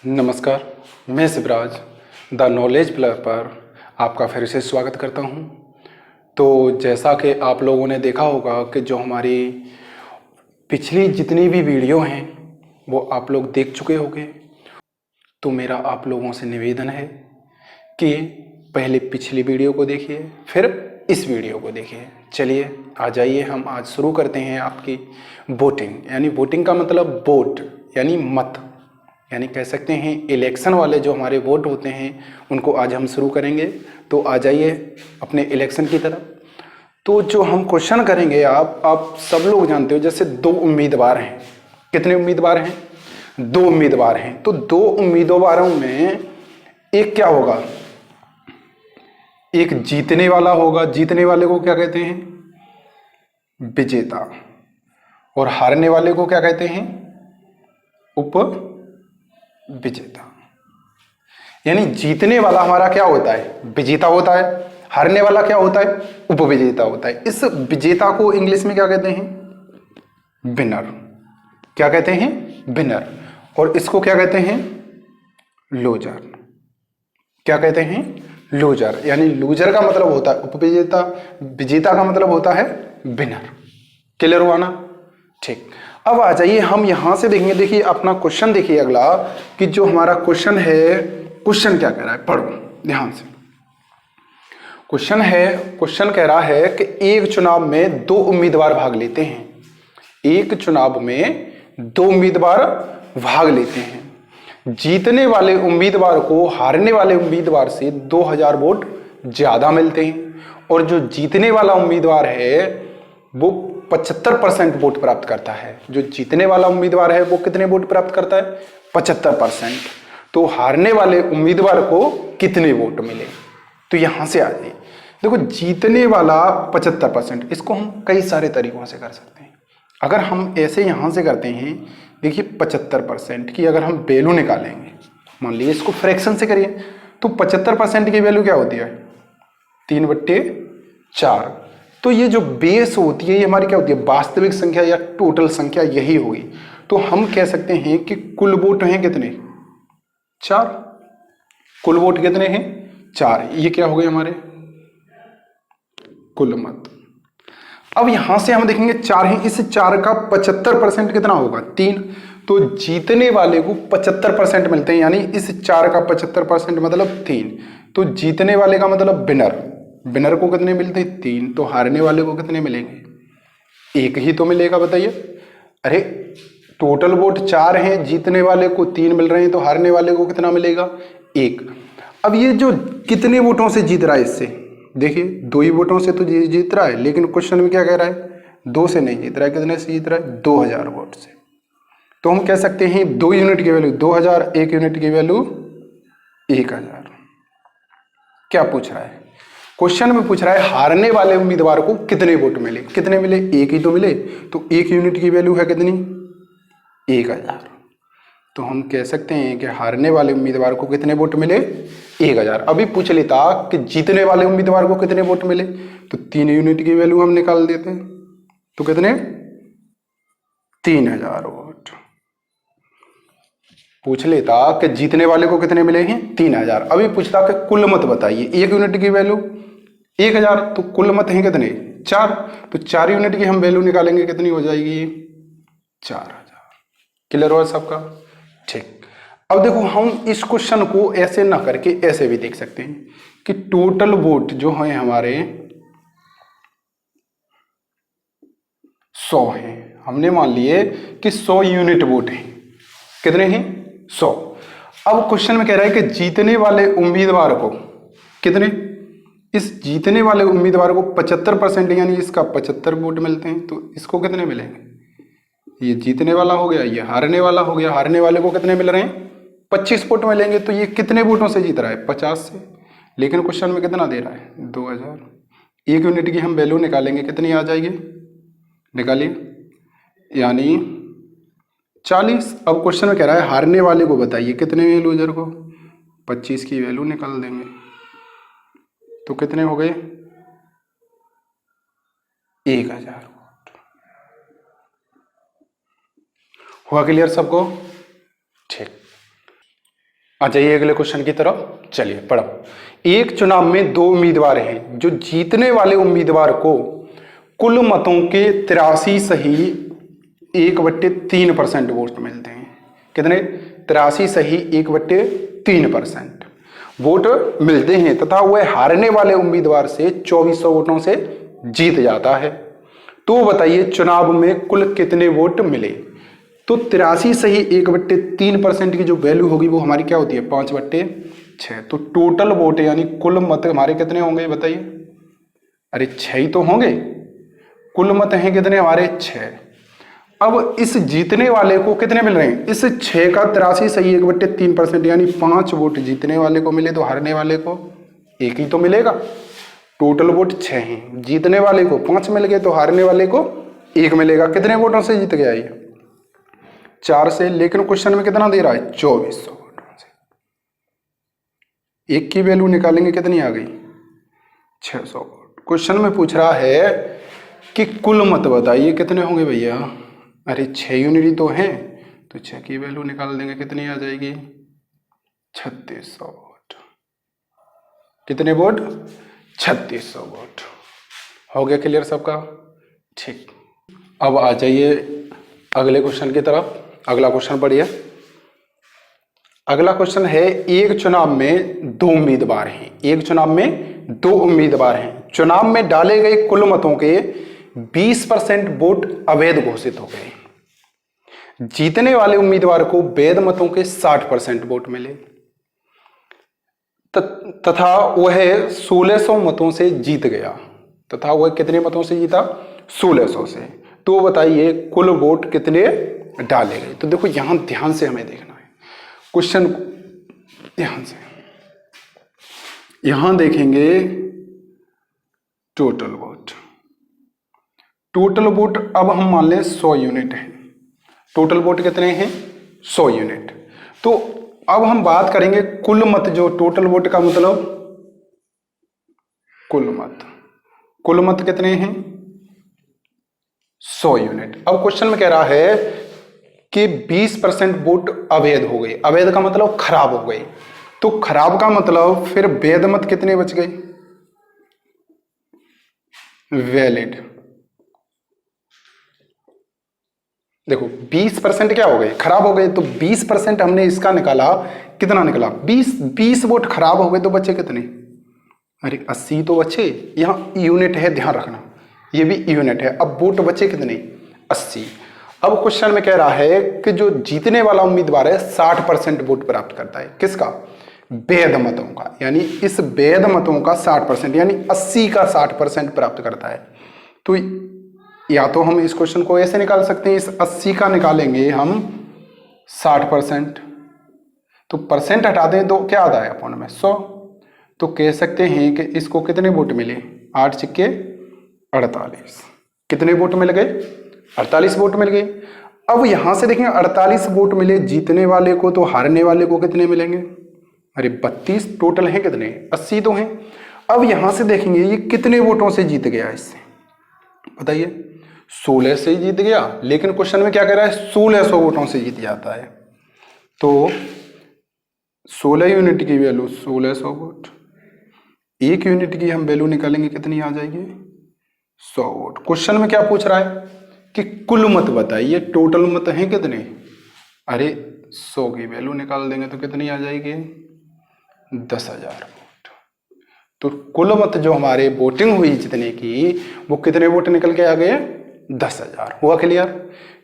नमस्कार, मैं Shivraj the knowledge plus पर आपका फिर से स्वागत करता हूं। तो जैसा कि आप लोगों ने देखा होगा कि जो हमारी पिछली जितनी भी वीडियो हैं वो आप लोग देख चुके होंगे। तो मेरा आप लोगों से निवेदन है कि पहले पिछली वीडियो को देखिए, फिर इस वीडियो को देखिए। चलिए आ जाइए, हम आज शुरू करते हैं आपकी वोटिंग। यानी वोटिंग का मतलब वोट यानी मत, यानी कह सकते हैं इलेक्शन वाले जो हमारे वोट होते हैं उनको आज हम शुरू करेंगे। तो आ जाइए अपने इलेक्शन की तरफ। तो जो हम क्वेश्चन करेंगे, आप सब लोग जानते हो, जैसे दो उम्मीदवार हैं। कितने उम्मीदवार हैं? दो उम्मीदवार हैं। तो दो उम्मीदवारों में एक क्या होगा? एक जीतने वाला होगा। जीतने वाले को क्या कहते हैं? विजेता। और हारने वाले को क्या कहते हैं? उप विजेता। यानी जीतने वाला हमारा क्या होता है? विजेता होता है। हारने वाला क्या होता है? उपविजेता होता है। इस विजेता को इंग्लिश में क्या कहते हैं? विनर। क्या कहते हैं? विनर। और इसको क्या कहते हैं? लूजर। क्या कहते हैं? लूजर। यानी लूजर का मतलब होता है उपविजेता, विजेता का मतलब होता है विनर। क्लियर हुआ ना? ठीक। अब आ जाइए, हम यहां से देखेंगे। देखिए अपना क्वेश्चन देखिए अगला, कि जो हमारा क्वेश्चन है, क्वेश्चन क्या कह रहा है, पढ़ो ध्यान से। क्वेश्चन कह रहा है कि एक चुनाव में दो उम्मीदवार भाग लेते हैं। एक चुनाव में दो उम्मीदवार भाग लेते हैं। जीतने वाले उम्मीदवार को हारने वाले उम्मीदवार से 2000 वोट ज्यादा मिलते हैं। और जो जीतने वाला उम्मीदवार है वो 75% वोट प्राप्त करता है। जो जीतने वाला उम्मीदवार है वो कितने वोट प्राप्त करता है? 75%। तो हारने वाले उम्मीदवार को कितने वोट मिले? तो यहां से आ जाइए। देखो, जीतने वाला 75%, इसको हम कई सारे तरीकों से कर सकते हैं। अगर हम ऐसे यहां से करते हैं, देखिए 75% की अगर हम वैल्यू निकालेंगे, मान लीजिए इसको फ्रैक्शन से करिए, तो 75% की वैल्यू क्या होती है? 3/4। तो ये जो बेस होती है ये हमारी क्या होती है? वास्तविक संख्या या टोटल संख्या यही होगी। तो हम कह सकते हैं कि कुल वोट हैं कितने? 4। कुल वोट कितने हैं? 4। ये क्या हो गए हमारे? कुल मत। अब यहां से हम देखेंगे 4 है, इस 4 का 75% कितना होगा? 3। तो जीतने वाले को 75% मिलते हैं, यानी इस 4 का 75% मतलब 3। तो जीतने वाले का मतलब विनर। विनर को कितने मिलते हैं? 3। तो हारने वाले को कितने मिलेंगे? 1 ही तो मिलेगा, बताइए। अरे टोटल वोट 4 हैं, जीतने वाले को 3 मिल रहे हैं, तो हारने वाले को कितना मिलेगा? 1। अब ये जो कितने वोटों से जीत रहा है, इससे देखिए 2 ही वोटों से तो जीत रहा है, लेकिन क्वेश्चन में क्या कह रहा है? 2 से नहीं जीत रहा है। कितने से जीत रहा है? 2000 वोट से। तो हम कह सकते हैं 2 यूनिट की वैल्यू 2000, 1 यूनिट की वैल्यू 1000। क्या पूछ रहा है? क्वेश्चन में पूछ रहा है हारने वाले उम्मीदवार को कितने वोट मिले। कितने मिले? 1 ही तो मिले। तो 1 यूनिट की वैल्यू है कितनी? 1000। तो हम कह सकते हैं कि हारने वाले उम्मीदवार को कितने वोट मिले? 1000। अभी पूछ लेता कि जीतने वाले उम्मीदवार को कितने वोट मिले, तो 3 यूनिट की वैल्यू हम निकाल देते हैं। तो कितने? 3000 वोट। पूछ लेता कि जीतने वाले को कितने मिले हैं? 3000। अभी पूछता कि कुल मत बताइए। 1 यूनिट की वैल्यू 1000, तो कुल मत हैं कितने? 4। तो 4 यूनिट की हम वैल्यू निकालेंगे, कितनी हो जाएगी? 4000। क्लियर हुआ सबका? ठीक। अब देखो, हम इस क्वेश्चन को ऐसे ना करके ऐसे भी देख सकते हैं कि टोटल वोट जो है हमारे 100 हैं। हमने मान लिए कि 100 यूनिट वोट हैं। कितने हैं? 100। अब क्वेश्चन में कह रहा है कि जीतने वाले उम्मीदवार को कितने? इस जीतने वाले उम्मीदवार को 75%, यानी इसका 75 वोट मिलते हैं। तो इसको कितने मिलेंगे? ये जीतने वाला हो गया, ये हारने वाला हो गया। हारने वाले को कितने मिल रहे हैं? 25 वोट मिलेंगे। तो ये कितने वोटों से जीत रहा है? 50 से। लेकिन क्वेश्चन में कितना दे रहा है? 2000। 1 यूनिट की हम वैल्यू निकालेंगे, कितनी आ जाएगी? निकालिए, यानी 40। अब क्वेश्चन में कह रहा है हारने वाले को बताइए कितने में लूजर को? 25 की वैल्यू निकाल देंगे, तो कितने हो गए? 1000। हुआ क्लियर सबको? ठीक। आ जाइए अगले क्वेश्चन की तरफ। चलिए पढ़ो। एक चुनाव में दो उम्मीदवार हैं, जो जीतने वाले उम्मीदवार को कुल मतों के 83 सही 1/3% वोट मिलते हैं। कितने? 83 सही 1/3% वोट मिलते हैं तथा वह हारने वाले उम्मीदवार से 2400 वोटों से जीत जाता है। तो बताइए चुनाव में कुल कितने वोट मिले? तो 83 सही 1/3% की जो वैल्यू होगी वो हमारी क्या होती है? 5/6। तो टोटल वोट यानी कुल मत हमारे कितने होंगे बताइए? अरे 6 ही तो होंगे। कुल मत हैं कितने हमारे? 6। अब इस जीतने वाले को कितने मिल रहे हैं? इस 6 का 83 सही 1/3% यानी 5 वोट जीतने वाले को मिले, तो हारने वाले को 1 ही तो मिलेगा। टोटल वोट 6 हैं, जीतने वाले को 5 मिल गए, तो हारने वाले को 1 मिलेगा। कितने वोटों से जीत गया ये? 4 से। लेकिन क्वेश्चन में कितना दे रहा है? 2400 वोटों से। 1 की वैल्यू निकालेंगे कितनी आ गई? 600 वोट। क्वेश्चन में पूछ रहा है कि कुल मत बताइए कितने होंगे भैया? अरे 6 यूनिट ही तो हैं, तो 6 की वैल्यू निकाल देंगे, कितनी आ जाएगी? 3600 वोट। कितने वोट? 3600 वोट। हो गया क्लियर सबका? ठीक। अब आ जाइए अगले क्वेश्चन की तरफ। अगला क्वेश्चन पढ़िए। अगला क्वेश्चन है, एक चुनाव में दो उम्मीदवार हैं। एक चुनाव में दो उम्मीदवार हैं। चुनाव में डाले गए कुल मतों के 20% वोट अवैध घोषित हो गए। जीतने वाले उम्मीदवार को वैध मतों के 60% वोट मिले तथा वह 1600 मतों से जीत गया। तथा वह कितने मतों से जीता? 1600 से। तो बताइए कुल वोट कितने डाले गए? तो देखो यहां ध्यान से हमें देखना है क्वेश्चन, ध्यान से यहां देखेंगे टोटल वोट। टोटल वोट अब हम मान लें 100 यूनिट है। टोटल वोट कितने हैं? 100 यूनिट। तो अब हम बात करेंगे कुल मत, जो टोटल वोट का मतलब कुल मत। कुल मत कितने हैं? 100 यूनिट। अब क्वेश्चन में कह रहा है कि 20% वोट अवैध हो गए। अवैध का मतलब खराब हो गए। तो खराब का मतलब फिर वैध मत कितने बच गए? वैलिड। देखो 20% क्या हो गए? खराब हो गए। तो 20% हमने इसका निकाला, कितना निकला? 20 वोट खराब हो गए, तो बचे कितने? अरे 80 तो बचे। यहां यूनिट है, ध्यान रखना, ये भी यूनिट है। अब वोट बचे कितने? 80। अब क्वेश्चन में कह रहा है कि जो जीतने वाला उम्मीदवार है 60% वोट प्राप्त करता है। किसका? वैध मतों का। यानी इस वैध मतों का 60% यानी 80 का 60% प्राप्त करता है। तो या तो हम इस क्वेश्चन को ऐसे निकाल सकते हैं, इस 80 का निकालेंगे हम 60%, तो परसेंट हटा दें तो क्या आता है अपॉन में? 100। तो कह सकते हैं कि इसको कितने वोट मिले? 8 सिक्के 48। कितने वोट मिल गए? 48 वोट मिल गए। अब यहां से देखेंगे 48 वोट मिले जीतने वाले को, तो हारने वाले को कितने मिलेंगे? अरे 32। टोटल है कितने? 80 तो हैं। अब यहां से देखेंगे ये कितने वोटों से जीत गया? इससे बताइए। 16 से जीत गया। लेकिन क्वेश्चन में क्या कह रहा है? 1600 वोटों से जीत जाता है। तो 16 यूनिट की वैल्यू 1600 वोट। 1 यूनिट की हम वैल्यू निकालेंगे, कितनी आ जाएगी? 100 वोट। क्वेश्चन में क्या पूछ रहा है कि कुल मत बताइए। टोटल मत हैं कितने? अरे 100 की वैल्यू निकाल देंगे तो कितनी आ जाएगी? 10,000 वोट। तो कुल मत जो हमारे वोटिंग हुई जितने की, वो कितने वोट निकल के आ गए? 10,000। हुआ क्लियर?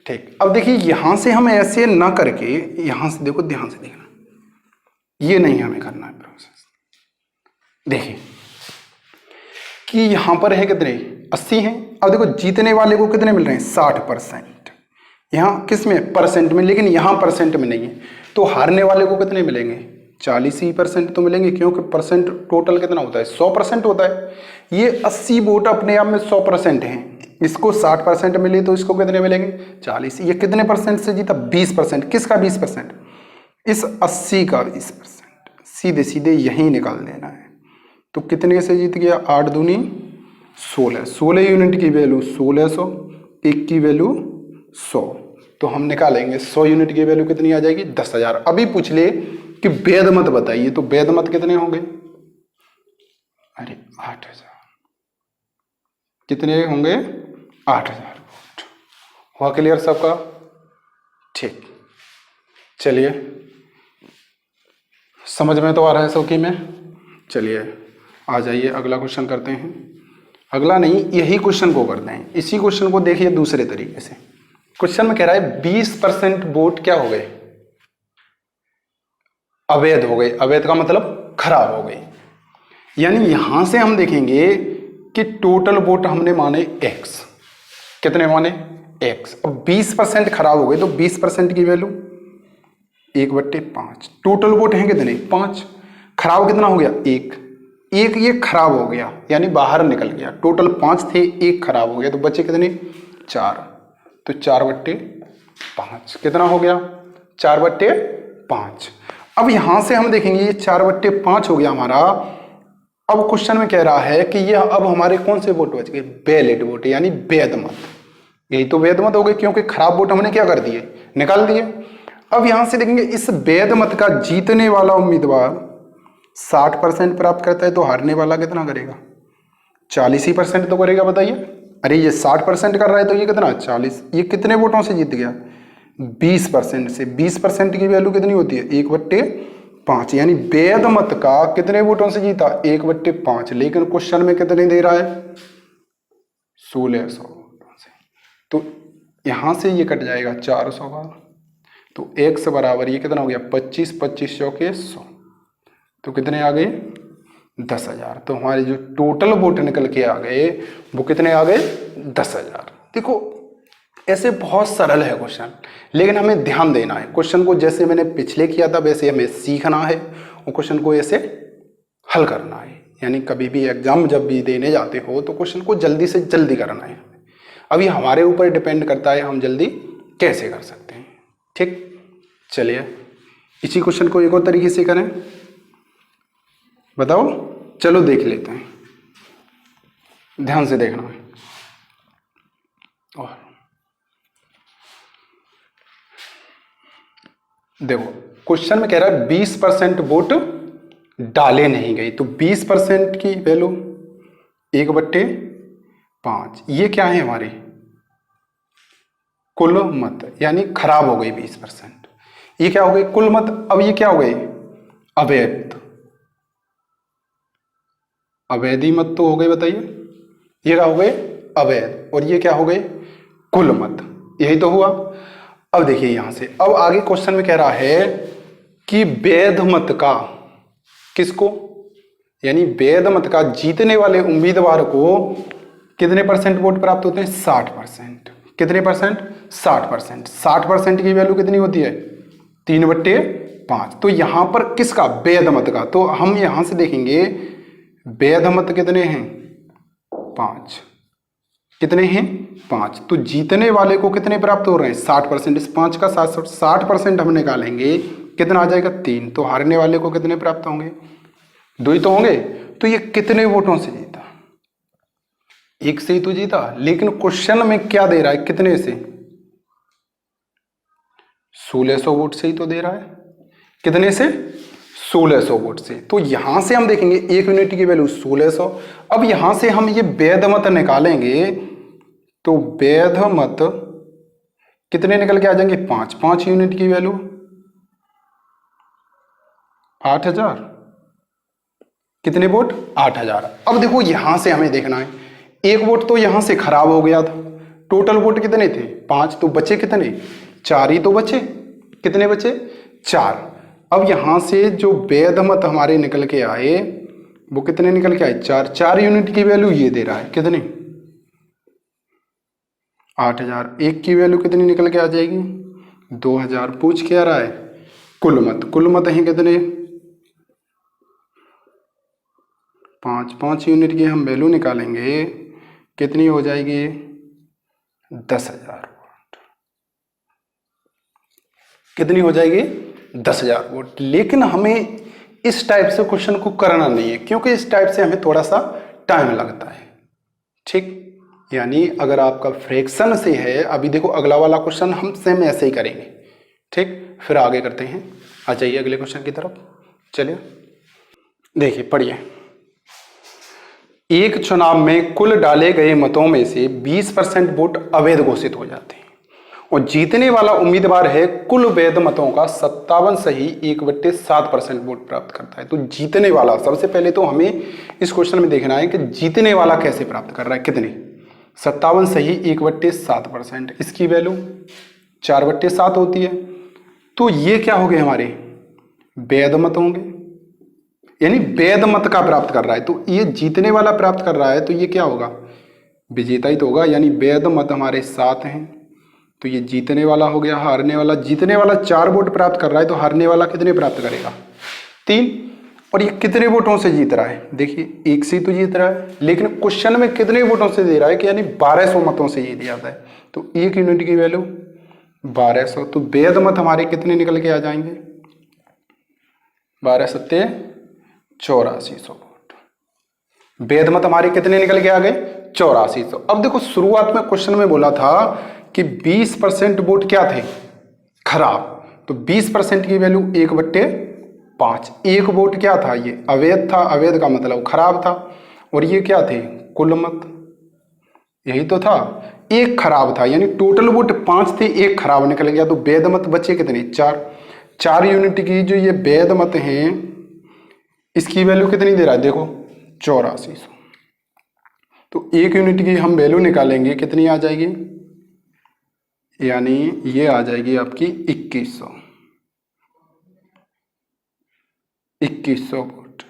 ठीक। अब देखिए यहां से हम ऐसे ना करके, यहां से देखो, ध्यान से देखना, ये नहीं हमें करना है प्रोसेस। देखिए कि यहां पर है कितने? 80 हैं। अब देखो जीतने वाले को कितने मिल रहे हैं? 60%। यहां किस में? परसेंट में। लेकिन यहां परसेंट में नहीं है। तो हारने वाले को कितने मिलेंगे? 40% तो मिलेंगे, क्योंकि परसेंट टोटल कितना होता है? 100% होता है। ये 80 वोट अपने आप में 100% हैं। इसको 60% मिले तो इसको कितने मिलेंगे? 40। ये कितने परसेंट से जीता? 20%। किसका 20%? इस 80 का 20%। सीधे सीधे यही निकाल देना है। तो कितने से जीत गया? 8 दूनी 16। 16 यूनिट की वैल्यू 1600, 1 की वैल्यू 100। तो हम निकालेंगे 100 यूनिट की वैल्यू कितनी आ जाएगी? 10,000। अभी पूछ ले कि वेद मत बताइए, तो वेद मत कितने होंगे? अरे 8000। कितने होंगे? 8000 वोट। हुआ क्लियर सबका? ठीक, चलिए समझ में तो आ रहा है सबकी में? चलिए आ जाइए अगला क्वेश्चन करते हैं। अगला नहीं, यही क्वेश्चन को करते हैं। इसी क्वेश्चन को देखिए दूसरे तरीके से। क्वेश्चन में कह रहा है 20% वोट क्या हो गए? अवैध हो गए। अवैध का मतलब खराब हो गए। यानी यहां से हम देखेंगे कि टोटल वोट हमने माने x। कितने माने? x। अब 20% खराब हो गए तो 20% की वैल्यू 1/5। टोटल वोट हैं कितने? 5। खराब कितना हो गया? 1। एक ये खराब हो गया यानी बाहर निकल गया। टोटल 5 थे, 1 खराब हो गया तो बचे कितने? 4। तो 4/5 कितना हो गया? 4/5। अब यहां से हम देखेंगे ये 4/5 हो गया हमारा। अब क्वेश्चन में कह रहा है कि ये अब हमारे कौन से वोट बच गए? वैलिड वोट यानी वैध मत। यही तो वैध मत हो गए क्योंकि खराब वोट हमने क्या कर दिए? निकाल दिए। अब यहां से देखेंगे इस वैध मत का जीतने वाला उम्मीदवार 60% प्राप्त करता है तो हारने वाला कितना करेगा? 40% तो करेगा। बताइए, अरे ये 60% कर रहा है तो ये कितना? 40। ये कितने वोटों से जीत गया? 20% से। 20% की वैल्यू कितनी होती है? 1/5। यानी वैध मत का कितने वोटों से जीता? 1/5। लेकिन क्वेश्चन में कितने दे रहा है? 1600 वोटों से। तो यहां से ये कट जाएगा 400 का। तो x बराबर ये कितना हो गया? 25। 25 चौके 100। तो कितने आ गए? 10,000। तो हमारे जो टोटल वोट निकल के आ गए वो कितने आ गए? 10,000। देखो ऐसे बहुत सरल है क्वेश्चन, लेकिन हमें ध्यान देना है। क्वेश्चन को जैसे मैंने पिछले किया था वैसे हमें सीखना है और क्वेश्चन को ऐसे हल करना है। यानी कभी भी एग्जाम जब भी देने जाते हो तो क्वेश्चन को जल्दी से जल्दी करना है। अभी हमारे ऊपर डिपेंड करता है हम जल्दी कैसे कर सकते हैं। ठीक, चलिए इसी क्वेश्चन को एक और तरीके से करें। बताओ, चलो देख लेते हैं, ध्यान से देखना है। और देखो क्वेश्चन में कह रहा है 20% वोट डाले नहीं गई, तो 20% की वैल्यू 1/5। ये क्या है? हमारी कुल मत, यानी खराब हो गई 20%। ये क्या हो गई? कुल मत। अब ये क्या हो गई? अवैध। अवैधी मत तो हो गए। बताइए, ये क्या हो गए? अवैध। और ये क्या हो गए? कुल मत। यही तो हुआ। अब देखिए यहां से, अब आगे क्वेश्चन में कह रहा है कि वैध मत का किसको, यानी वैध मत का जीतने वाले उम्मीदवार को कितने परसेंट वोट प्राप्त होते हैं? 60%। कितने परसेंट? 60%। 60% की वैल्यू कितनी होती है? 3/5। तो यहां पर किसका? वैध मत का। तो हम यहां से देखेंगे वैध मत कितने हैं? 5। कितने हैं? 5। तो जीतने वाले को कितने प्राप्त हो रहे हैं? 60%। इस 5 का 60% हम निकालेंगे, कितना आ जाएगा? 3। तो हारने वाले को कितने प्राप्त होंगे? 2 ही तो होंगे। तो ये कितने वोटों से जीता? 1 से ही तो जीता। लेकिन क्वेश्चन में क्या दे रहा है? कितने से? 1600 वोट से ही तो दे रहा है। कितने से? 1600 वोट से। तो यहां से हम देखेंगे 1 यूनिट की वैल्यू 1600। अब यहां से हम ये वैध मत निकालेंगे तो वैध मत कितने निकल के आ जाएंगे? 5। 5 यूनिट की वैल्यू 8000। कितने वोट? 8000। अब देखो यहां से हमें देखना है, एक वोट तो यहां से खराब हो गया था। टोटल वोट कितने थे? 5। तो बचे कितने? 4 ही तो बचे। कितने बचे? 4। अब यहां से जो वैध मत हमारे निकल के आए वो कितने निकल के आए? 4। 4 यूनिट की वैल्यू ये दे रहा है। कितने? 8000। 1 की वैल्यू कितनी निकल के आ जाएगी? 2000। पूछ क्या रहा है? कुल मत। कुल मत है कितने? 5। 5 यूनिट की हम वैल्यू निकालेंगे, कितनी हो जाएगी? 10,000 वोट। कितनी हो जाएगी? 10,000 वोट। लेकिन हमें इस टाइप से क्वेश्चन को करना नहीं है, क्योंकि इस टाइप से हमें थोड़ा सा टाइम लगता है। ठीक, यानी अगर आपका फ्रैक्शन से है, अभी देखो अगला वाला क्वेश्चन हम सेम ऐसे ही करेंगे। ठीक, फिर आगे करते हैं आ जाइए अगले क्वेश्चन की तरफ। चलिए देखिए, पढ़िए। एक चुनाव में कुल डाले गए मतों में से 20% वोट अवैध घोषित हो जाते हैं और जीतने वाला उम्मीदवार है कुल वैध मतों का 57 सही 1/7% वोट प्राप्त करता है। तो जीतने वाला, सबसे पहले तो हमें इस क्वेश्चन में देखना है कि जीतने वाला कैसे प्राप्त कर रहा है, कितने, 57 सही 1/7%। इसकी वैल्यू 4/7 होती है। तो ये क्या हो गए हमारे वैध मत होंगे, यानी वैध मत का प्राप्त कर रहा है। तो ये जीतने वाला प्राप्त कर रहा है, तो ये क्या होगा, विजेता ही तो होगा। यानी वैध मत हमारे 7 हैं, तो ये जीतने वाला हो गया। हारने वाला, जीतने वाला 4 वोट प्राप्त कर रहा है, तो हारने वाला कितने प्राप्त करेगा, 3। और ये कितने वोटों से जीत रहा है, देखिए 1 से तो जीत रहा है, लेकिन क्वेश्चन में कितने वोटों से दे रहा है कि यानी 1200 मतों से ये दिया है। तो 1 यूनिट की वैल्यू 1200। तो वैध मत हमारे कितने निकल के आ जाएंगे, 12 सत्ते 8400 वोट। वैध मत हमारे कितने निकल के आ गए, 8400। अब देखो, शुरुआत में क्वेश्चन में बोला था कि 20% वोट क्या थे, खराब। तो 20% की वैल्यू 1/5। एक वोट क्या था, ये अवैध था। अवैध का मतलब खराब था। और ये क्या थे, कुल मत, यही तो था। एक खराब था, यानी टोटल वोट 5 थे, एक खराब निकल गया। तो वैध मत बचे कितने, 4 यूनिट की जो ये वैध मत हैं, इसकी वैल्यू कितनी दे रहा है, देखो 8400। तो 1 यूनिट की हम वैल्यू निकालेंगे, कितनी आ जाएगी, यानी ये आ जाएगी आपकी 2100 वोट।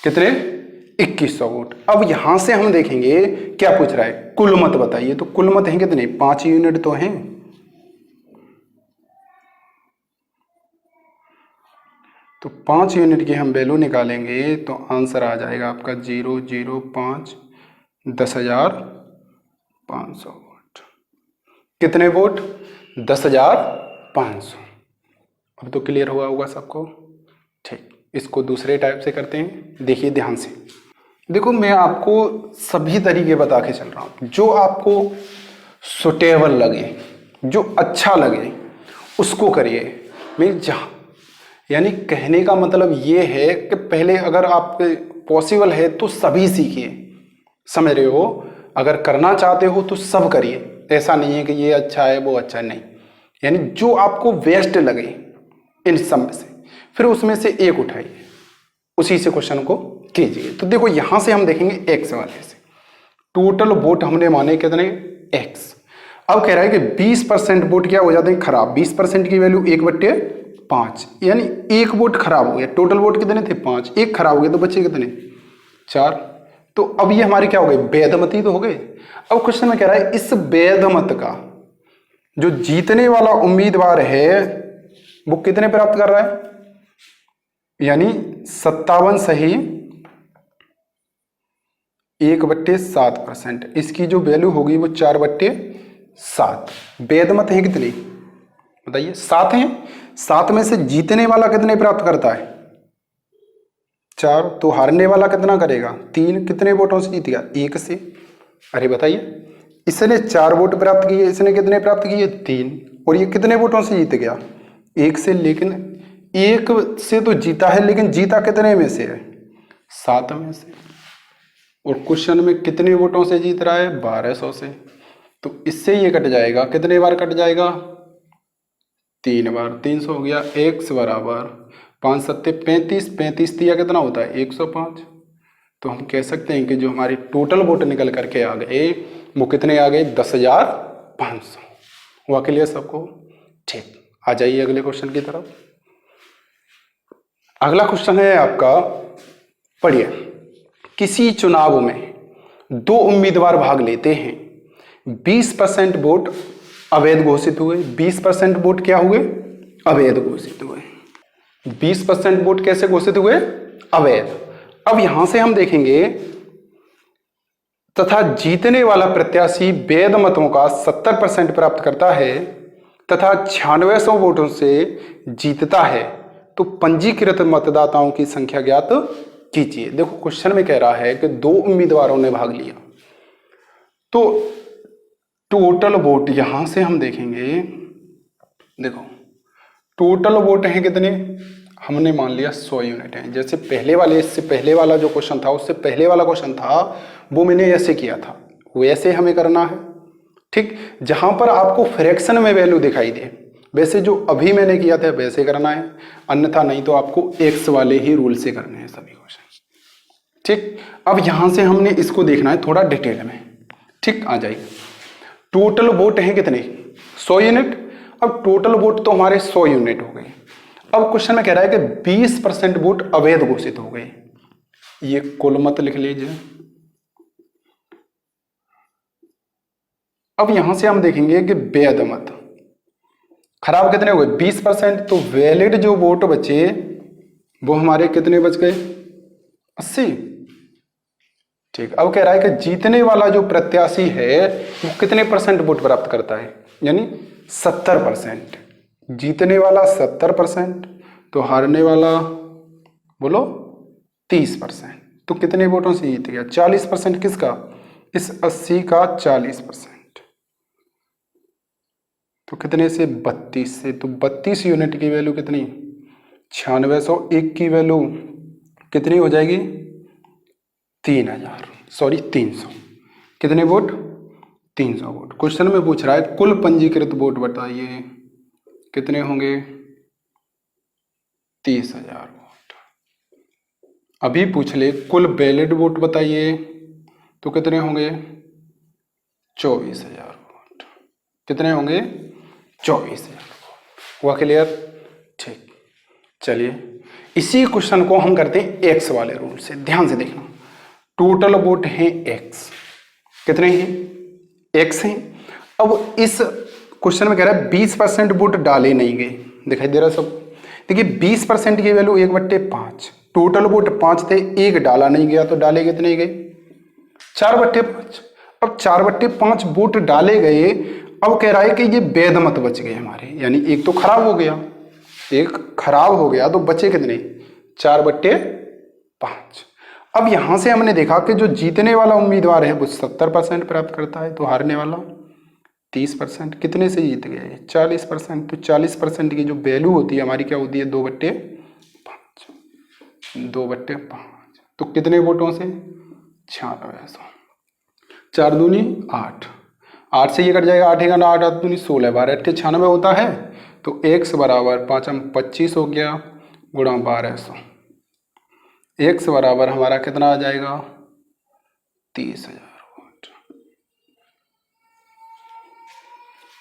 कितने, 2100 वोट। अब यहां से हम देखेंगे क्या पूछ रहा है, कुल मत बताइए। तो कुल मत हैं कितने, 5 यूनिट तो हैं। तो 5 यूनिट की हम वैल्यू निकालेंगे, तो आंसर आ जाएगा आपका 005 10,500 वोट। कितने वोट, 10,500। अब तो क्लियर हुआ होगा सबको। ठीक, इसको दूसरे टाइप से करते हैं। देखिए ध्यान से, देखो मैं आपको सभी तरीके बता के चल रहा हूं, जो आपको सुटेबल लगे, जो अच्छा लगे उसको करिए। मैं जहां, यानी कहने का मतलब ये है कि पहले अगर आप पॉसिबल है तो सभी सीखिए, समझ रहे हो। अगर करना चाहते हो तो सब करिए, ऐसा नहीं है कि ये अच्छा है वो अच्छा है, नहीं। यानी जो आपको बेस्ट लगे इन सब में से, फिर उसमें से एक उठाइए, उसी से क्वेश्चन को कीजिए। तो देखो यहां से हम देखेंगे एक्स वाले से, टोटल वोट हमने माने कितने, एक्स। अब कह रहा है कि 20% वोट क्या हो जाते हैं, खराब। 20% की वैल्यू 1/5, यानी एक वोट खराब हो गया। टोटल वोट कितने थे, 5, एक खराब हो गया, तो बचे कितने, 4। तो अब ये हमारे क्या हो गए, वैध मत ही तो हो गए। अब क्वेश्चन में कह रहा है इस वैध मत का जो जीतने वाला उम्मीदवार है वो कितने प्राप्त कर रहा है, यानी 57 सही 1/7%। इसकी जो वैल्यू होगी वो 4/7। वैध मत है कितने बताइए, 7 हैं। 7 में से जीतने वाला कितने प्राप्त करता है, 4। तो हारने वाला कितना करेगा, 3। कितने वोटों से जीत गया, 1 से। अरे बताइए, इसने 4 वोट प्राप्त किए, इसने कितने प्राप्त किए, 3। और ये कितने वोटों से जीत गया, 1 से। लेकिन 1 से तो जीता है, लेकिन जीता कितने में से है, 7 में से। और क्वेश्चन में कितने वोटों से जीत रहा है, 1200 से। तो इससे ये कट जाएगा, कितने बार कट जाएगा, 3 बार। 300 हो गया। x बराबर 5 सत्ते 35, 35 दिया कितना होता है, 105। तो हम कह सकते हैं कि जो हमारी टोटल वोट निकल करके आ गए वो कितने आ गए, 10,500। हुआ क्लियर सबको, ठीक। आ जाइए अगले क्वेश्चन की तरफ। अगला क्वेश्चन है आपका, पढ़िए। किसी चुनाव में 2 उम्मीदवार भाग लेते हैं, 20% वोट अवैध घोषित हुए। 20% वोट क्या हुए, अवैध घोषित हुए। 20% वोट कैसे घोषित हुए, अवैध। अब यहां से हम देखेंगे, तथा जीतने वाला प्रत्याशी वैध मतों का 70% प्राप्त करता है तथा 9600 वोटों से जीतता है, तो पंजीकृत मतदाताओं की संख्या ज्ञात कीजिए। देखो क्वेश्चन में कह रहा है कि 2 उम्मीदवारों ने भाग लिया, तो टोटल वोट यहां से हम देखेंगे। देखो टोटल वोट हैं कितने, हमने मान लिया 100 यूनिट हैं। जैसे पहले वाले, इससे पहले वाला जो क्वेश्चन था, उससे पहले वाला क्वेश्चन था वो मैंने ऐसे किया था, वैसे हमें करना है। ठीक, जहां पर आपको फ्रैक्शन में वैल्यू दिखाई दे, वैसे जो अभी मैंने किया था वैसे करना है, अन्यथा नहीं तो आपको एक्स वाले ही रूल से करने हैं सभी क्वेश्चन। ठीक, अब यहां से हमने इसको देखना है थोड़ा डिटेल में। ठीक, आ जाइए। टोटल वोट हैं कितने, 100 यूनिट। अब टोटल वोट तो हमारे 100 यूनिट हो गए। अब क्वेश्चन में कह रहा है कि 20% वोट अवैध घोषित हो गए। ये कुल मत लिख लीजिए। अब यहां से हम देखेंगे कि वैध मत खराब कितने हो गए, 20%। तो वैलिड जो वोट बचे वो हमारे कितने बच गए, 80। ठीक, अब कह रहा है कि जीतने वाला जो प्रत्याशी है वो कितने परसेंट वोट प्राप्त करता है, यानी 70%। जीतने वाला 70%, तो हारने वाला बोलो 30%। तो कितने वोटों से जीत गया, 40%। किसका, इस 80 का 40%। तो कितने से, 32 से। तो 32 यूनिट की वैल्यू कितनी, 9601 की वैल्यू कितनी हो जाएगी, 3000, सॉरी 300। कितने वोट, 300 वोट। क्वेश्चन में पूछ रहा है कुल पंजीकृत वोट बताइए कितने होंगे, 30,000 वोट। अभी पूछ ले कुल वैलिड वोट बताइए, तो कितने होंगे, 24,000 वोट। कितने होंगे, 24,000 वोट। हुआ क्लियर। ठीक, चलिए इसी क्वेश्चन को हम करते हैं एक्स वाले रूल से। ध्यान से देखना, टोटल वोट है एक्स, कितने हैं, एक्स हैं। अब इस क्वेश्चन में कह रहा है 20% वोट डाले नहीं गए, दिखाई दे रहा है सब। देखिए 20% की वैल्यू 1/5, टोटल वोट 5 थे, एक डाला नहीं गया, तो डाले कितने गए, 4/5। अब 4/5 वोट डाले गए। अब कह रहा है कि ये वैध मत बच गए हमारे, यानी एक तो खराब हो गया, एक खराब हो गया, तो बचे कितने, 4/5। अब यहां से हमने देखा कि जो जीतने वाला उम्मीदवार है वो 70% प्राप्त करता है, तो हारने वाला 30%। कितने से जीत गए, 40%। तो 40% की जो वैल्यू होती है हमारी क्या होती है, 2/5। 2/5, तो कितने वोटों से, 9600। 4 दूनी 8, 8 से ये कट जाएगा, 8 1 8, 8 दूनी 16, 12 8 96 होता है। तो x बराबर 5 25 हो गया, गुणा 1200। x बराबर हमारा कितना आ जाएगा, 30,000 वोट।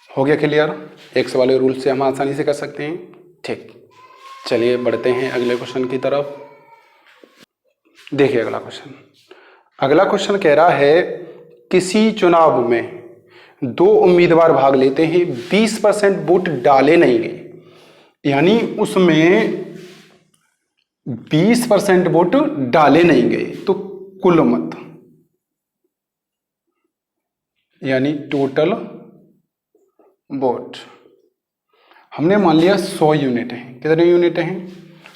हो गया क्लियर। एक्स वाले रूल से हम आसानी से कर सकते हैं। ठीक, चलिए बढ़ते हैं अगले क्वेश्चन की तरफ। देखिए अगला क्वेश्चन, अगला क्वेश्चन कह रहा है किसी चुनाव में 2 उम्मीदवार भाग लेते हैं, 20% वोट डाले नहीं गए, यानी उसमें 20% वोट डाले नहीं गए, तो कुल मत यानी टोटल वोट हमने मान लिया 100 यूनिट है। कितने यूनिट हैं,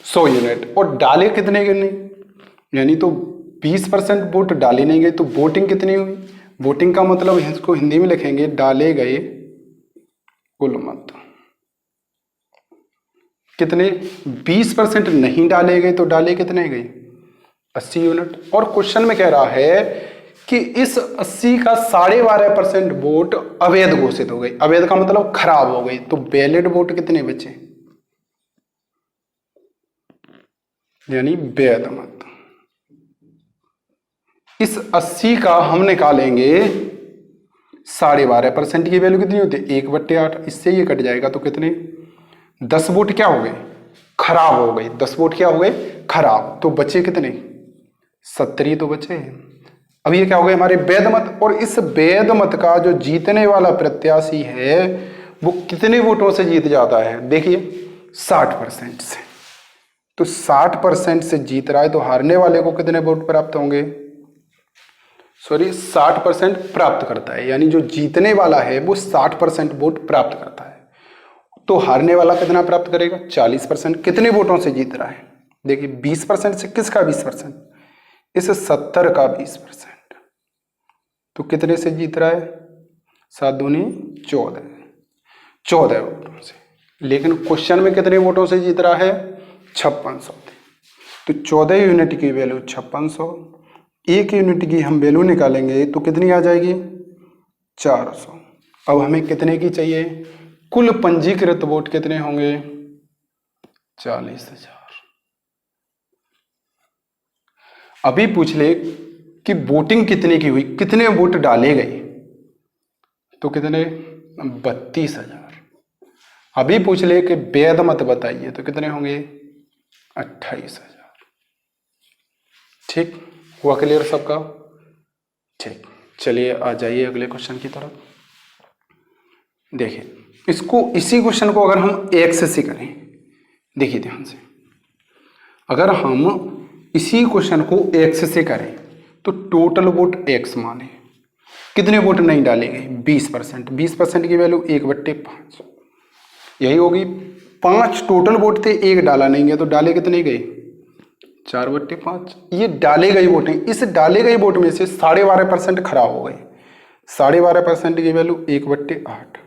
100 यूनिट। और डाले कितने के नहीं, यानी तो 20% वोट डाले नहीं गए, तो वोटिंग कितनी हुई। वोटिंग का मतलब इसको हिंदी में लिखेंगे, डाले गए कुल मत। कितने, 20% नहीं डाले गए, तो डाले कितने गए, 80 यूनिट। और क्वेश्चन में कह रहा है कि इस 80 का 12.5% वोट अवैध घोषित हो गए। अवैध का मतलब खराब हो गई, तो वैलिड वोट कितने बचे, यानी वैध मत। इस 80 का हम निकालेंगे 12.5% की वैल्यू कितनी होती है, 1/8। इससे ये कट जाएगा, तो कितने, 10 वोट क्या हो गए, खराब हो गए। 10 वोट क्या हो गए, खराब। तो बचे कितने, 70 तो बचे। अब ये क्या हो गए, हमारे वैध मत। और इस वैध मत का जो जीतने वाला प्रत्याशी है वो कितने वोटों से जीत जाता है, देखिए 60% से। तो 60% से जीत रहा है, तो हारने वाले को कितने वोट प्राप्त होंगे, सॉरी 60% प्राप्त करता है, यानी जो जीतने वाला है वो 60% वोट प्राप्त करता है। तो हारने वाला कितना प्राप्त करेगा, 40%। कितने वोटों से जीत रहा है, देखिए 20% से। किसका 20%, इस 70 का 20%। तो कितने से जीत रहा है, 7 दूनी 14, 14 वोटों से। लेकिन क्वेश्चन में कितने वोटों से जीत रहा है? 5600। तो 14 यूनिट की वैल्यू 5600, 1 यूनिट की हम वैल्यू निकालेंगे तो कितनी आ जाएगी? 400। अब हमें कितने की चाहिए? कुल पंजीकृत वोट कितने होंगे? 40,000। अभी पूछ ले कि वोटिंग कितने की हुई, कितने वोट डाले गए, तो कितने? 32,000। अभी पूछ ले कि वैध मत बताइए, तो कितने होंगे? 28,000। ठीक हुआ क्लियर सबका? ठीक, चलिए आ जाइए अगले क्वेश्चन की तरफ। देखिए इसको, इसी क्वेश्चन को अगर हम एक्स से करें, देखिए ध्यान से, अगर हम इसी क्वेश्चन को एक्स से करें तो टोटल वोट एक्स माने, कितने वोट नहीं डाले गए? 20%। 20% की वैल्यू 1/5, यही होगी। 5 टोटल वोट थे, 1 डाला नहीं गया, तो डाले कितने गए? 4/5। ये डाले गए वोट हैं, इस डाले गए वोट में से 12.5% खराब हो गए। 12.5% की वैल्यू 1/8।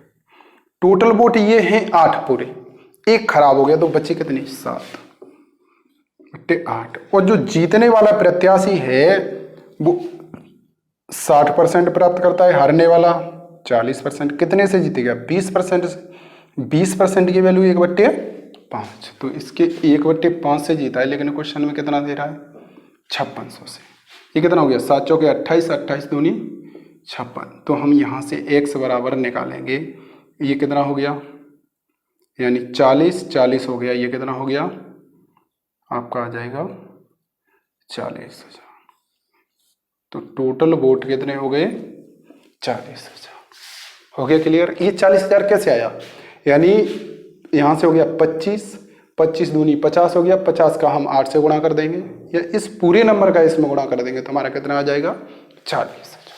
टोटल वोट ये हैं 8 पूरे, 1 खराब हो गया, तो बचे कितने? 7/8। और जो जीतने वाला प्रत्याशी है वो 60% प्राप्त करता है, हारने वाला 40%। कितने से जीतेगा? 20% से। 20% की वैल्यू 1/5, तो इसके 1/5 से जीता है, लेकिन क्वेश्चन में कितना दे रहा है? 5600 से। ये कितना हो गया? 7 चौके 28, 28 दूनी 56। तो हम यहाँ से x बराबर निकालेंगे, ये कितना हो गया? यानी 40, 40 हो गया, ये कितना हो गया? आपका आ जाएगा 40,000। तो टोटल वोट कितने हो गए? 40,000। हो गया क्लियर? ये 40,000 कैसे आया? यानी यहाँ से हो गया 25, 25 दूनी 50 हो गया, 50 का हम 8 से गुणा कर देंगे, या इस पूरे नंबर का इसमें गुणा कर देंगे, तो हमारा कितना आ जाएगा? 40,000।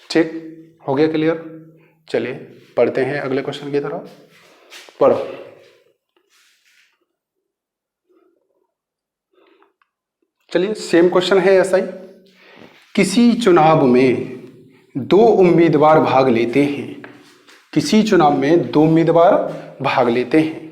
ठीक हो गया क्लियर? चलिए पढ़ते हैं अगले क्वेश्चन की तरफ। पढ़ो। चलिए सेम क्वेश्चन है ऐसा ही। किसी चुनाव में 2 उम्मीदवार भाग लेते हैं, किसी चुनाव में 2 उम्मीदवार भाग लेते हैं।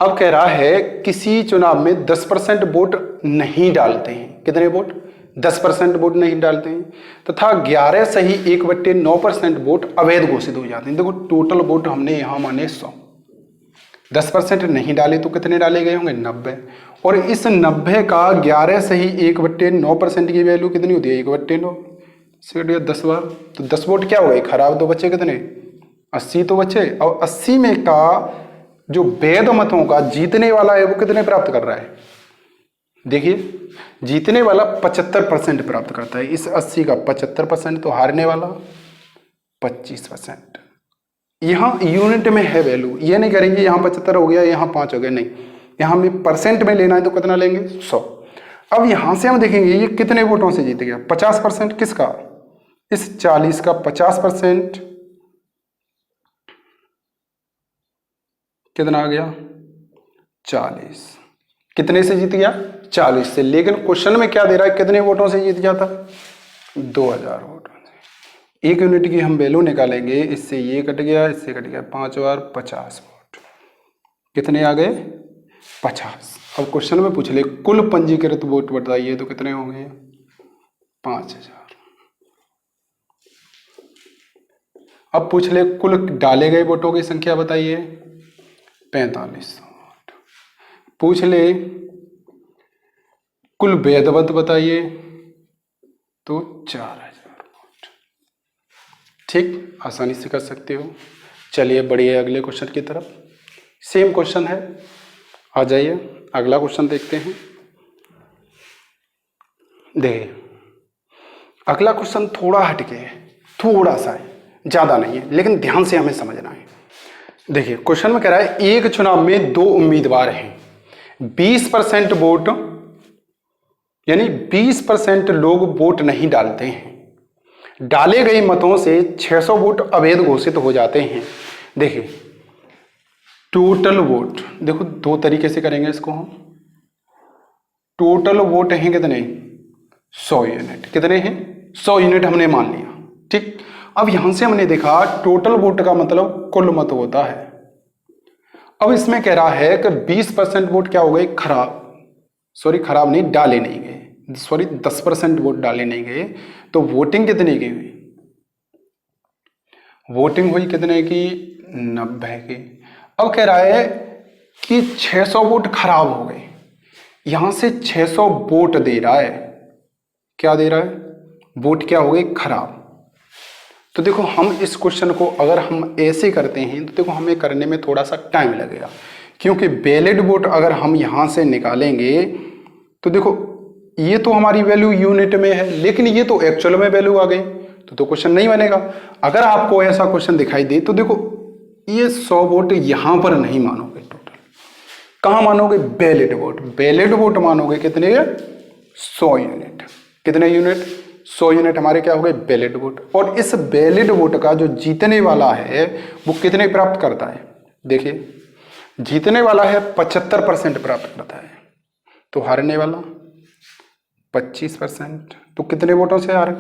अब कह रहा है किसी चुनाव में 10% वोट नहीं डालते हैं। कितने वोट? 10% वोट नहीं डालते हैं, तथा 11 सही 1/9% वोट अवैध घोषित हो जाते हैं। देखो टोटल वोट हमने यहां माने 100, 10% नहीं डाले तो कितने डाले गए होंगे? 90। और इस 90 का 11 सही 1/9% की वैल्यू कितनी होती है? 1/9 से 10 बार, तो 10 वोट क्या हो गए? खराब। तो बचे कितने? 80 तो बचे। और 80 में का जो वैध मतों का जीतने वाला है वो कितने प्राप्त कर रहा है? देखिए जीतने वाला 75% प्राप्त करता है, इस 80 का 75%, तो हारने वाला 25%। यहां यूनिट में है वैल्यू, ये नहीं करेंगे यहां 75 हो गया यहां 5 हो गया, नहीं, यहां हमें परसेंट में लेना है, तो कितना लेंगे? 100। अब यहां से हम देखेंगे ये कितने वोटों से जीत गया? 50%। किसका? इस 40 का 50%, कितना आ गया? 40। कितने से जीत गया? 40 से। लेकिन क्वेश्चन में क्या दे रहा है? कितने वोटों से जीत जाता? 2000 वोटों से। 1 यूनिट की हम वैल्यू निकालेंगे, इससे ये कट गया, इससे कट गया, 5 बार 50 वोट। कितने आ गए? 50। अब क्वेश्चन में पूछ ले कुल पंजीकृत वोट बताइए, तो कितने होंगे? 5000। अब पूछ ले कुल डाले गए वोटों की संख्या बताइए, 4500। पूछ ले कुल वैध मत बताइए, तो 4000 वोट। ठीक, आसानी से कर सकते हो। चलिए बढ़िए अगले क्वेश्चन की तरफ। सेम क्वेश्चन है, आ जाइए अगला क्वेश्चन देखते हैं। देखिए अगला क्वेश्चन थोड़ा हटके है, थोड़ा सा है, ज्यादा नहीं है, लेकिन ध्यान से हमें समझना है। देखिए क्वेश्चन में कह रहा है एक चुनाव में 2 उम्मीदवार हैं, 20% वोट, यानी 20% लोग वोट नहीं डालते हैं, डाले गए मतों से 600 वोट अवैध घोषित हो जाते हैं। देखिए टोटल वोट, देखो 2 तरीके से करेंगे इसको हम। टोटल वोट हैं कितने? 100 यूनिट। कितने हैं? 100 यूनिट हमने मान लिया। ठीक, अब यहां से हमने देखा टोटल वोट का मतलब कुल मत होता है। अब इसमें कह रहा है कि 20% वोट क्या हो गए खराब, सॉरी खराब नहीं, डाले नहीं गए, सॉरी 10% वोट डाले नहीं गए। तो वोटिंग कितने की हुई? वोटिंग हुई कितने की? 90 की। अब कह रहा है कि 600 वोट खराब हो गए, यहां से 600 वोट दे रहा है, क्या दे रहा है? वोट क्या हो गए खराब। तो देखो हम इस क्वेश्चन को अगर हम ऐसे करते हैं तो देखो हमें करने में थोड़ा सा टाइम लगेगा, क्योंकि वैलिड वोट अगर हम यहां से निकालेंगे तो देखो ये तो हमारी वैल्यू यूनिट में है, लेकिन ये तो एक्चुअल में वैल्यू आ गई, तो क्वेश्चन नहीं बनेगा। अगर आपको ऐसा क्वेश्चन दिखाई दे तो देखो ये 100 वोट यहां पर नहीं मानोगे, टोटल कहां मानोगे? Valid vote. वैलिड वोट मानोगे कितने? 100 यूनिट। कितने यूनिट? 100 यूनिट हमारे क्या हो गए? Valid vote. और इस वैलिड वोट का जो जीतने वाला है वो कितने प्राप्त करता है? देखिए जीतने वाला है 75% प्राप्त करता है, तो हारने वाला 25%। तो कितने वोटों से हारा?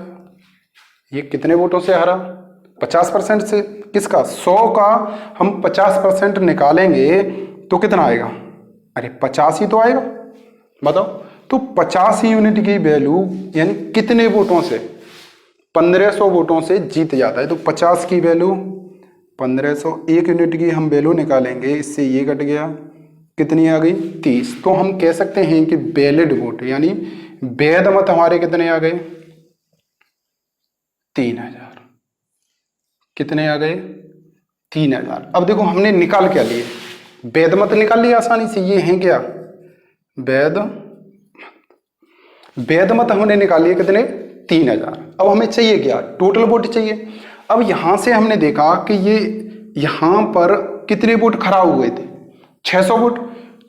ये कितने वोटों से हारा? 50% से। किसका? 100 का हम 50% निकालेंगे तो कितना आएगा? अरे 50 ही तो आएगा, बताओ। तो 50 यूनिट की वैल्यू यानी कितने वोटों से? 1500 वोटों से जीत जाता है। तो 50 की वैल्यू 1500, 1 यूनिट की हम वैल्यू निकालेंगे, इससे ये कट गया, कितनी आ गई? 30। तो हम कह सकते हैं कि वैलिड वोट यानी वैध मत हमारे कितने आ गए? 3000। कितने आ गए? 3000। अब देखो हमने निकाल क्या लिए? वैध मत निकाल लिया आसानी से। ये है क्या? वैध मत हमने निकाल लिए कितने? 3000। अब हमें चाहिए क्या? टोटल वोट चाहिए। अब यहां से हमने देखा कि ये यहां पर कितने वोट खराब हुए थे? 600 वोट।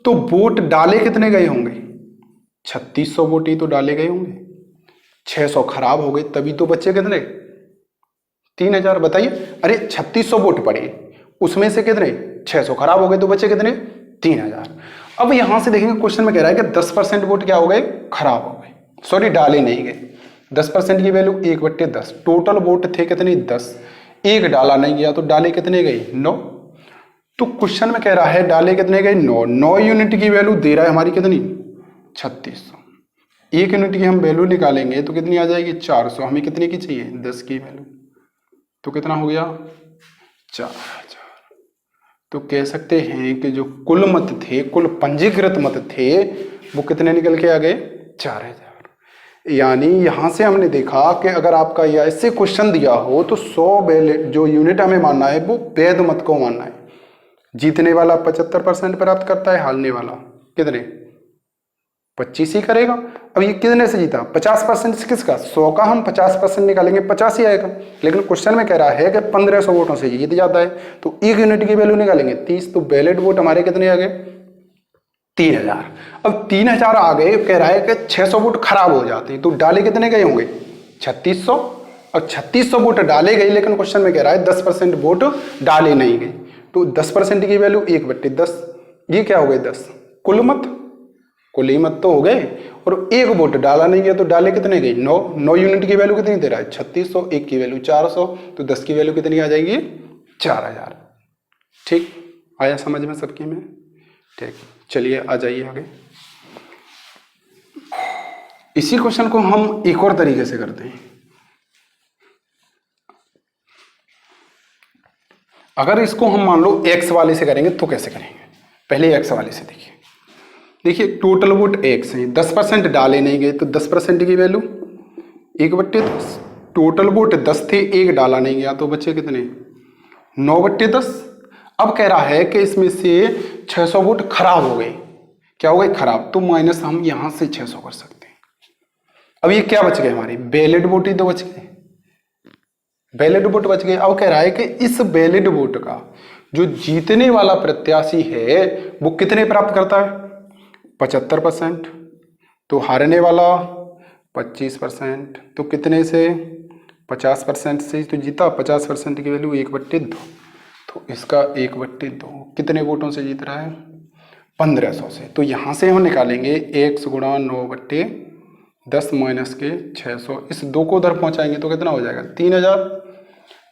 तो वोट डाले कितने गए होंगे? 3600 वोट ही तो डाले गए होंगे। 600 खराब हो गए, तभी तो बच्चे कितने? 3000। बताइए, अरे 3600 वोट पड़े, उसमें से कितने? 600 खराब हो गए, तो बच्चे कितने? 3000। अब यहां से देखेंगे क्वेश्चन में कह रहा है कि 10% वोट क्या हो गए? खराब हो गए, सॉरी डाले नहीं गए। 10% की वैल्यू 1/10। टोटल वोट थे कितने? 10। एक डाला नहीं गया, तो डाले कितने गए? 9। तो क्वेश्चन में कह रहा है डाले कितने गए? 9। 9 यूनिट की वैल्यू दे रहा है हमारी कितनी? 3600। 1 यूनिट की हम वैल्यू निकालेंगे तो कितनी आ जाएगी? 400। हमें कितने की चाहिए? 10 की वैल्यू। तो कितना हो गया? 4000। तो कह सकते हैं कि जो कुल मत थे, कुल पंजीकृत मत थे, वो कितने निकल के आ गए? 4000। यानी यहां से हमने देखा कि अगर आपका यह ऐसे क्वेश्चन दिया हो तो 100 जो यूनिट हमें मानना है वो वैध मत को मानना है। जीतने वाला 75% प्राप्त करता है, हारने वाला कितने? 25 ही करेगा। अब ये कितने से जीता? 50% से। किसका? 100 का हम 50% निकालेंगे, 50 ही आएगा। लेकिन क्वेश्चन में कह रहा है कि 1500 वोटों से जीत जाता है, तो 1 यूनिट की वैल्यू निकालेंगे 30। तो वैलिड वोट हमारे कितने आ गए? 3000। अब 3000 आ गए, कह रहा है कि 600 वोट खराब हो जाते हैं, तो डाले कितने गए होंगे? 3600। और 3600 वोट डाले गए, लेकिन क्वेश्चन में कह रहा है 10% वोट डाले नहीं गए, तो 10% की वैल्यू 1/10। ये क्या हो गए? 10 कुल मत। कुल ही मत तो हो गए, और एक वोट डाला नहीं गया, तो डाले कितने गए? 9। 9 यूनिट की वैल्यू कितनी दे रहा है? 3600। 1 की वैल्यू 400, तो 10 की वैल्यू कितनी आ जाएगी? 4000। ठीक, आया समझ में सबकी में? ठीक, चलिए आ जाइए आगे। इसी क्वेश्चन को हम एक और तरीके से करते हैं। अगर इसको हम मान लो एक्स वाले से करेंगे तो कैसे करेंगे? पहले एक्स वाले से देखिए। देखिए टोटल वोट एक्स है, 10% डाले नहीं गए, तो 10% की वैल्यू 1/10। टोटल वोट 10 थे, 1 डाला नहीं गया, तो बचे कितने? 9/10। अब कह रहा है कि इसमें से 600 वोट खराब हो गए। क्या हो गए? खराब। तो माइनस हम यहां से 600 कर सकते हैं। अब ये क्या बच गए? हमारी वैलिड वोट ही तो बच गए। वैलिड वोट बच गए। अब कह रहा है कि इस वैलिड वोट का जो जीतने वाला प्रत्याशी है वो कितने प्राप्त करता है? 75%। तो हारने वाला 25%। तो कितने से? 50% से तो जीता। 50% की वैल्यू 1/2। तो इसका 1/2 कितने वोटों से जीत रहा है? 1500 से। तो यहां से हम निकालेंगे x गुणा 9/10 माइनस के 600। इस 2 को उधर पहुंचाएंगे तो कितना हो जाएगा? 3000।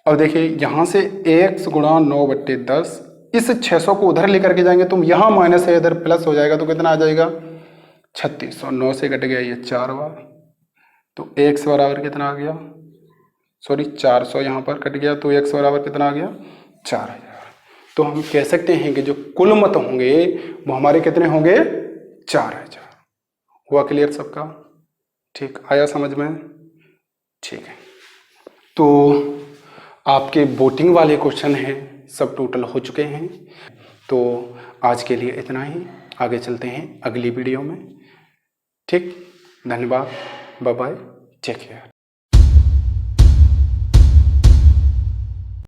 अब देखिए यहां से x गुणा 9/10 इस 600 को उधर लेकर के जाएंगे, तुम यहाँ माइनस है, इधर प्लस हो जाएगा, तो कितना आ जाएगा 3600। 9 से कट गया ये 4 बार, तो x बराबर कितना आ गया, सॉरी 400 यहाँ पर कट गया, तो x बराबर कितना आ गया 4000। तो हम कह सकते हैं कि जो कुल मत होंगे वो हमारे कितने होंगे 4000। हुआ क्लियर सबका? ठीक, आया समझ में? ठीक है, तो आपके वोटिंग वाले क्वेश्चन हैं सब टोटल हो चुके हैं। तो आज के लिए इतना ही, आगे चलते हैं अगली वीडियो में। ठीक, धन्यवाद, बाय बाय, टेक केयर।